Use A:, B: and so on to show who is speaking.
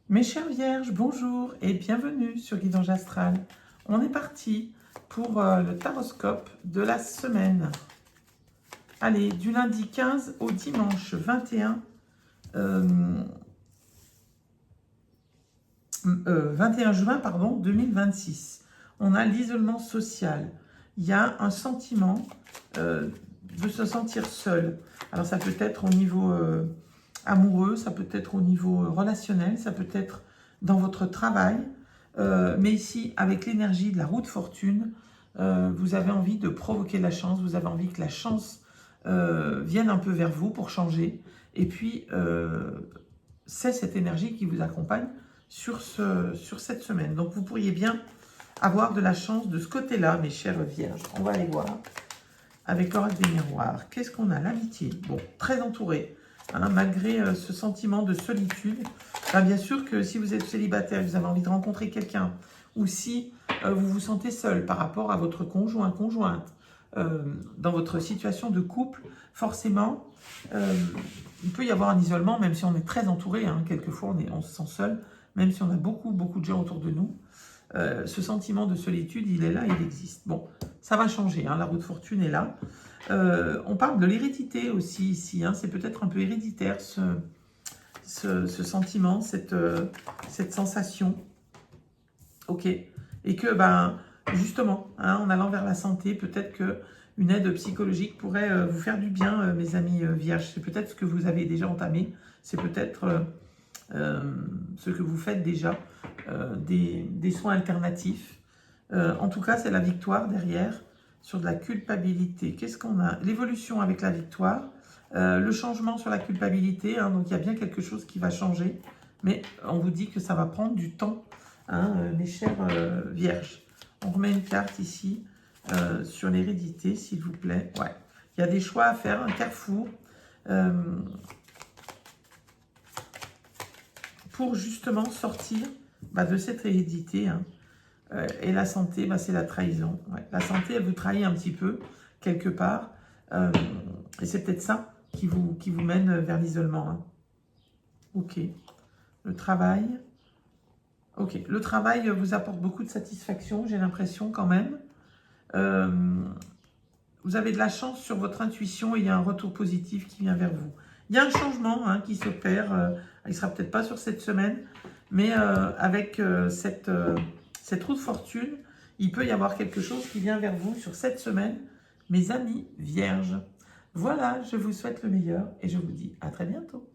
A: Mes chères vierges, bonjour et bienvenue sur Guidage Astral. On est parti pour le taroscope de la semaine. Allez, du lundi 15 au dimanche 21 juin 2026. On a l'isolement social. Il y a un sentiment de se sentir seul. Alors ça peut être au niveau amoureux, ça peut être au niveau relationnel, ça peut être dans votre travail. Mais ici, avec l'énergie de la roue de fortune, vous avez envie de provoquer la chance, vous avez envie que la chance vienne un peu vers vous pour changer. Et puis, c'est cette énergie qui vous accompagne sur cette semaine. Donc, vous pourriez bien avoir de la chance de ce côté-là, mes chères vierges. On va aller voir avec l'oracle des miroirs. Qu'est-ce qu'on a? L'amitié. Bon, très entouré, hein, malgré ce sentiment de solitude. Ben, bien sûr que si vous êtes célibataire, vous avez envie de rencontrer quelqu'un, ou si vous vous sentez seul par rapport à votre conjoint, conjointe, dans votre situation de couple, forcément, il peut y avoir un isolement, même si on est très entouré. Hein, quelquefois, on se sent seul, même si on a beaucoup de gens autour de nous. Ce sentiment de solitude, il est là, il existe. Bon, ça va changer, hein, la roue de fortune est là. On parle de l'hérédité aussi ici, hein, c'est peut-être un peu héréditaire ce sentiment, cette sensation. Ok, et que, ben, justement, hein, en allant vers la santé, peut-être qu'une aide psychologique pourrait vous faire du bien, mes amis vierges. C'est peut-être ce que vous avez déjà entamé, c'est peut-être ce que vous faites déjà, des soins alternatifs. En tout cas, c'est la victoire derrière sur de la culpabilité. Qu'est-ce qu'on a? L'évolution avec la victoire, le changement sur la culpabilité, hein, donc il y a bien quelque chose qui va changer, mais on vous dit que ça va prendre du temps, hein, mes chères vierges. On remet une carte ici sur l'hérédité, s'il vous plaît. Ouais. Il y a des choix à faire, un carrefour. Pour justement sortir de cette hérédité. Hein. Et la santé, c'est la trahison. Ouais. La santé, elle vous trahit un petit peu, quelque part. Et c'est peut-être ça qui vous mène vers l'isolement. Hein. Ok. Le travail. Ok. Le travail vous apporte beaucoup de satisfaction, j'ai l'impression quand même. Vous avez de la chance sur votre intuition et il y a un retour positif qui vient vers vous. Il y a un changement qui s'opère. Il ne sera peut-être pas sur cette semaine, mais avec cette roue de fortune, il peut y avoir quelque chose qui vient vers vous sur cette semaine, mes amis vierges. Voilà, je vous souhaite le meilleur et je vous dis à très bientôt.